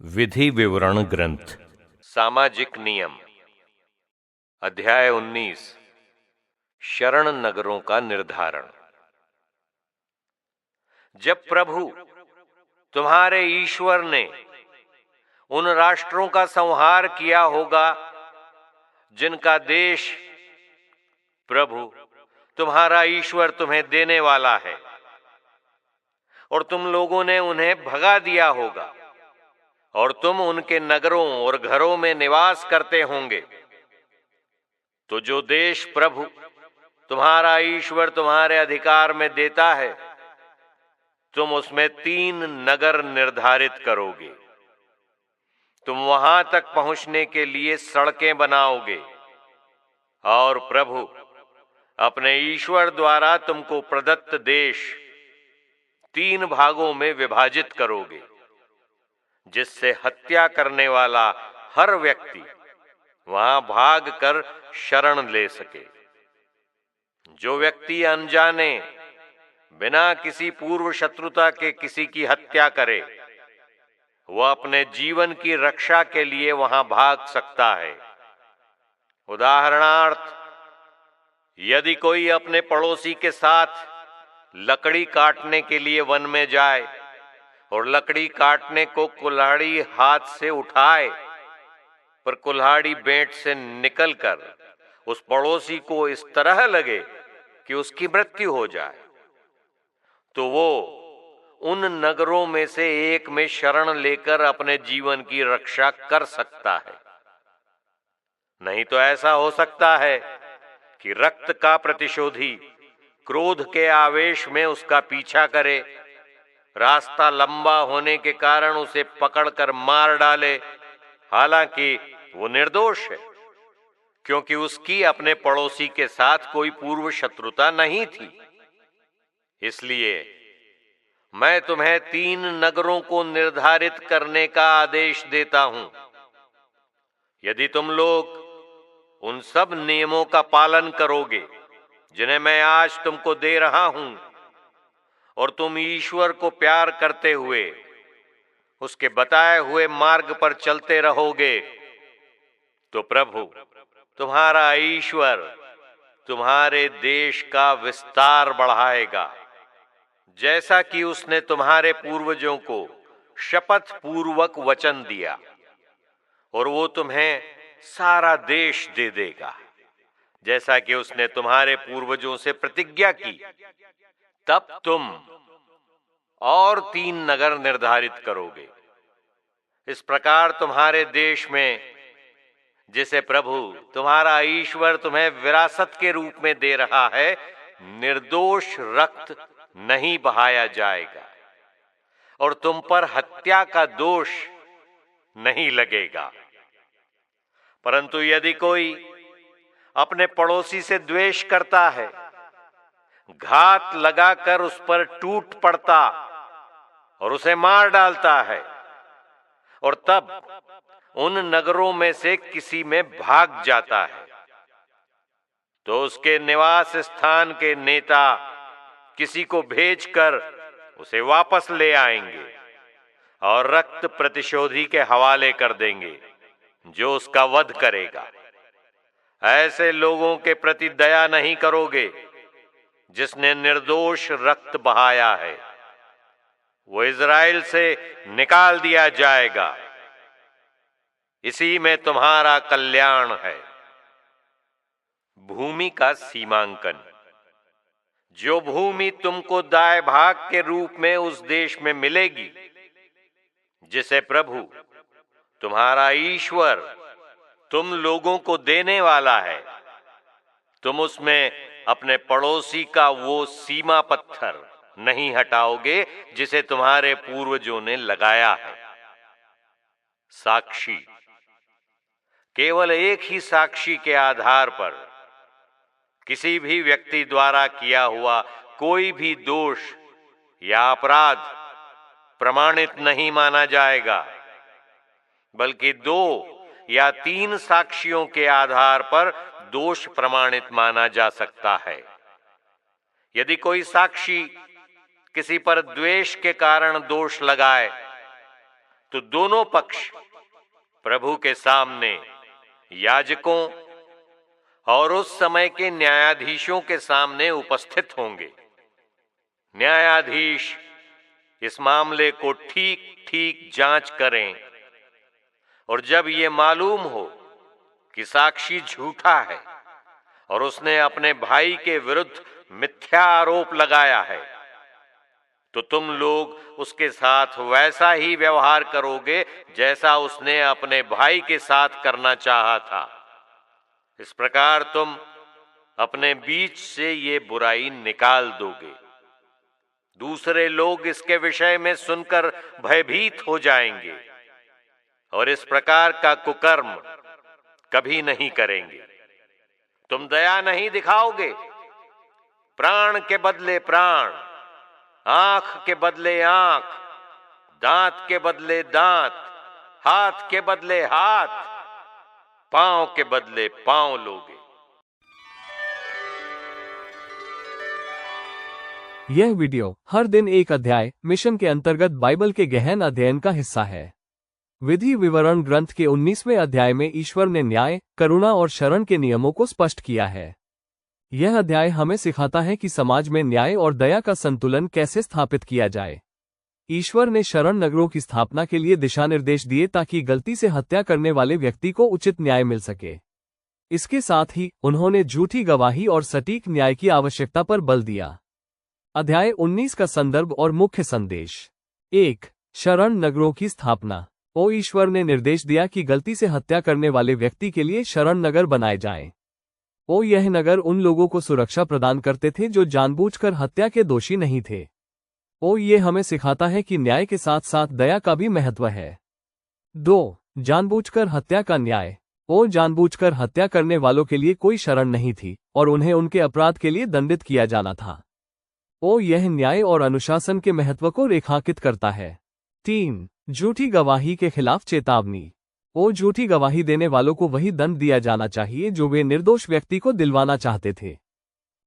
विधि विवरण ग्रंथ सामाजिक नियम अध्याय 19 शरण नगरों का निर्धारण। जब प्रभु तुम्हारे ईश्वर ने उन राष्ट्रों का संहार किया होगा जिनका देश प्रभु तुम्हारा ईश्वर तुम्हें देने वाला है, और तुम लोगों ने उन्हें भगा दिया होगा और तुम उनके नगरों और घरों में निवास करते होंगे, तो जो देश प्रभु तुम्हारा ईश्वर तुम्हारे अधिकार में देता है, तुम उसमें 3 नगर निर्धारित करोगे। तुम वहां तक पहुंचने के लिए सड़कें बनाओगे और प्रभु अपने ईश्वर द्वारा तुमको प्रदत्त देश 3 भागों में विभाजित करोगे, जिससे हत्या करने वाला हर व्यक्ति वहां भाग कर शरण ले सके। जो व्यक्ति अनजाने बिना किसी पूर्व शत्रुता के किसी की हत्या करे, वह अपने जीवन की रक्षा के लिए वहां भाग सकता है। उदाहरणार्थ, यदि कोई अपने पड़ोसी के साथ लकड़ी काटने के लिए वन में जाए और लकड़ी काटने को कुल्हाड़ी हाथ से उठाए, पर कुल्हाड़ी बेंट से निकलकर उस पड़ोसी को इस तरह लगे कि उसकी मृत्यु हो जाए, तो वो उन नगरों में से एक में शरण लेकर अपने जीवन की रक्षा कर सकता है। नहीं तो ऐसा हो सकता है कि रक्त का प्रतिशोधी क्रोध के आवेश में उसका पीछा करे, रास्ता लंबा होने के कारण उसे पकड़कर मार डाले, हालांकि वो निर्दोष है, क्योंकि उसकी अपने पड़ोसी के साथ कोई पूर्व शत्रुता नहीं थी। इसलिए मैं तुम्हें 3 नगरों को निर्धारित करने का आदेश देता हूं। यदि तुम लोग उन सब नियमों का पालन करोगे जिन्हें मैं आज तुमको दे रहा हूं, और तुम ईश्वर को प्यार करते हुए उसके बताए हुए मार्ग पर चलते रहोगे, तो प्रभु तुम्हारा ईश्वर तुम्हारे देश का विस्तार बढ़ाएगा, जैसा कि उसने तुम्हारे पूर्वजों को शपथ पूर्वक वचन दिया, और वो तुम्हें सारा देश दे देगा, जैसा कि उसने तुम्हारे पूर्वजों से प्रतिज्ञा की। तब तुम और 3 नगर निर्धारित करोगे। इस प्रकार तुम्हारे देश में, जिसे प्रभु तुम्हारा ईश्वर तुम्हें विरासत के रूप में दे रहा है, निर्दोष रक्त नहीं बहाया जाएगा और तुम पर हत्या का दोष नहीं लगेगा। परंतु यदि कोई अपने पड़ोसी से द्वेष करता है, घात लगाकर उस पर टूट पड़ता और उसे मार डालता है, और तब उन नगरों में से किसी में भाग जाता है, तो उसके निवास स्थान के नेता किसी को भेजकर उसे वापस ले आएंगे और रक्त प्रतिशोधी के हवाले कर देंगे, जो उसका वध करेगा। ऐसे लोगों के प्रति दया नहीं करोगे जिसने निर्दोष रक्त बहाया है। वो इज़राइल से निकाल दिया जाएगा। इसी में तुम्हारा कल्याण है। भूमि का सीमांकन। जो भूमि तुमको दाएं भाग के रूप में उस देश में मिलेगी, जिसे प्रभु तुम्हारा ईश्वर तुम लोगों को देने वाला है, तुम उसमें अपने पड़ोसी का वो सीमा पत्थर नहीं हटाओगे जिसे तुम्हारे पूर्वजों ने लगाया है। साक्षी। केवल एक ही साक्षी के आधार पर किसी भी व्यक्ति द्वारा किया हुआ कोई भी दोष या अपराध प्रमाणित नहीं माना जाएगा, बल्कि 2 या 3 साक्षियों के आधार पर दोष प्रमाणित माना जा सकता है। यदि कोई साक्षी किसी पर द्वेष के कारण दोष लगाए, तो दोनों पक्ष प्रभु के सामने याजकों और उस समय के न्यायाधीशों के सामने उपस्थित होंगे। न्यायाधीश इस मामले को ठीक ठीक जांच करें और जब ये मालूम हो कि साक्षी झूठा है और उसने अपने भाई के विरुद्ध मिथ्या आरोप लगाया है, तो तुम लोग उसके साथ वैसा ही व्यवहार करोगे जैसा उसने अपने भाई के साथ करना चाहा था। इस प्रकार तुम अपने बीच से ये बुराई निकाल दोगे। दूसरे लोग इसके विषय में सुनकर भयभीत हो जाएंगे और इस प्रकार का कुकर्म कभी नहीं करेंगे। तुम दया नहीं दिखाओगे, प्राण के बदले प्राण, आंख के बदले आंख, दांत के बदले दांत, हाथ के बदले हाथ, पांव के बदले पांव लोगे। यह वीडियो हर दिन एक अध्याय मिशन के अंतर्गत बाइबल के गहन अध्ययन का हिस्सा है। विधि विवरण ग्रंथ के 19वें अध्याय में ईश्वर ने न्याय, करुणा और शरण के नियमों को स्पष्ट किया है। यह अध्याय हमें सिखाता है कि समाज में न्याय और दया का संतुलन कैसे स्थापित किया जाए। ईश्वर ने शरण नगरों की स्थापना के लिए दिशा निर्देश दिए ताकि गलती से हत्या करने वाले व्यक्ति को उचित न्याय मिल सके। इसके साथ ही उन्होंने झूठी गवाही और सटीक न्याय की आवश्यकता पर बल दिया। अध्याय 19 का संदर्भ और मुख्य संदेश। 1. शरण नगरों की स्थापना। ईश्वर ने निर्देश दिया कि गलती से हत्या करने वाले व्यक्ति के लिए शरण नगर बनाए जाएं। यह नगर उन लोगों को सुरक्षा प्रदान करते थे जो जानबूझकर हत्या के दोषी नहीं थे। ये हमें सिखाता है कि न्याय के साथ साथ दया का भी महत्व है। 2. जानबूझकर हत्या का न्याय। जानबूझकर हत्या करने वालों के लिए कोई शरण नहीं थी और उन्हें उनके अपराध के लिए दंडित किया जाना था। यह न्याय और अनुशासन के महत्व को रेखांकित करता है। 3. झूठी गवाही के खिलाफ चेतावनी। झूठी गवाही देने वालों को वही दंड दिया जाना चाहिए जो वे निर्दोष व्यक्ति को दिलवाना चाहते थे।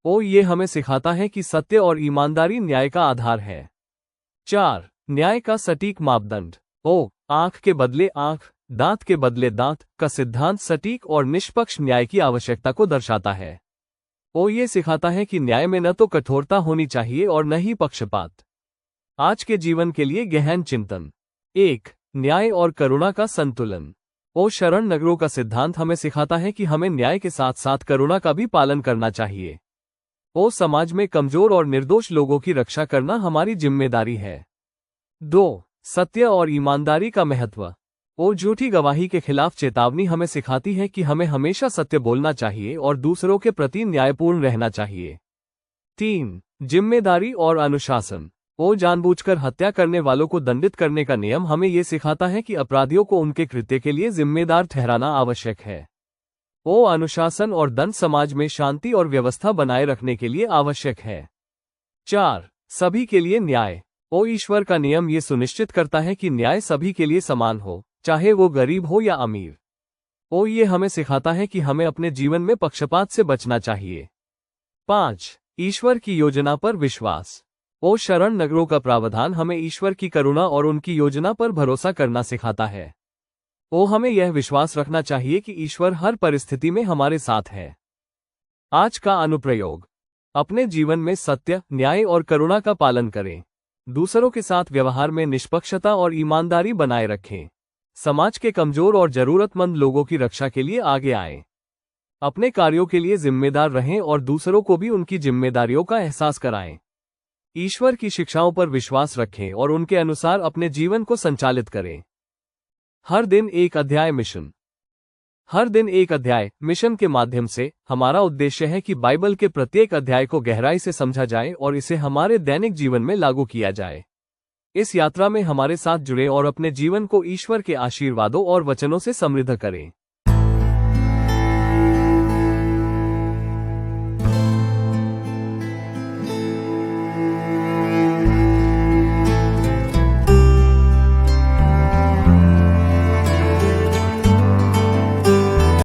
ये हमें सिखाता है कि सत्य और ईमानदारी न्याय का आधार है। 4. न्याय का सटीक मापदंड। आंख के बदले आंख, दांत के बदले दांत का सिद्धांत सटीक और निष्पक्ष न्याय की आवश्यकता को दर्शाता है। ये सिखाता है कि न्याय में न तो कठोरता होनी चाहिए और न ही पक्षपात। आज के जीवन के लिए गहन चिंतन। 1. न्याय और करुणा का संतुलन। शरण नगरों का सिद्धांत हमें सिखाता है कि हमें न्याय के साथ साथ करुणा का भी पालन करना चाहिए। समाज में कमजोर और निर्दोष लोगों की रक्षा करना हमारी जिम्मेदारी है। 2. सत्य और ईमानदारी का महत्व। झूठी गवाही के खिलाफ चेतावनी हमें सिखाती है कि हमें हमेशा सत्य बोलना चाहिए और दूसरों के प्रति न्यायपूर्ण रहना चाहिए। 3. जिम्मेदारी और अनुशासन। जानबूझकर हत्या करने वालों को दंडित करने का नियम हमें ये सिखाता है कि अपराधियों को उनके कृत्य के लिए जिम्मेदार ठहराना आवश्यक है। अनुशासन और दंड समाज में शांति और व्यवस्था बनाए रखने के लिए आवश्यक है। 4. सभी के लिए न्याय। ईश्वर का नियम ये सुनिश्चित करता है कि न्याय सभी के लिए समान हो, चाहे वो गरीब हो या अमीर। ये हमें सिखाता है कि हमें अपने जीवन में पक्षपात से बचना चाहिए। 5. ईश्वर की योजना पर विश्वास। शरण नगरों का प्रावधान हमें ईश्वर की करुणा और उनकी योजना पर भरोसा करना सिखाता है। हमें यह विश्वास रखना चाहिए कि ईश्वर हर परिस्थिति में हमारे साथ है। आज का अनुप्रयोग। अपने जीवन में सत्य, न्याय और करुणा का पालन करें। दूसरों के साथ व्यवहार में निष्पक्षता और ईमानदारी बनाए रखें। समाज के कमजोर और जरूरतमंद लोगों की रक्षा के लिए आगे आएं। अपने कार्यों के लिए जिम्मेदार रहें और दूसरों को भी उनकी जिम्मेदारियों का एहसास कराएं। ईश्वर की शिक्षाओं पर विश्वास रखें और उनके अनुसार अपने जीवन को संचालित करें। हर दिन एक अध्याय मिशन। हर दिन एक अध्याय मिशन के माध्यम से हमारा उद्देश्य है कि बाइबल के प्रत्येक अध्याय को गहराई से समझा जाए और इसे हमारे दैनिक जीवन में लागू किया जाए। इस यात्रा में हमारे साथ जुड़े और अपने जीवन को ईश्वर के आशीर्वादों और वचनों से समृद्ध करें।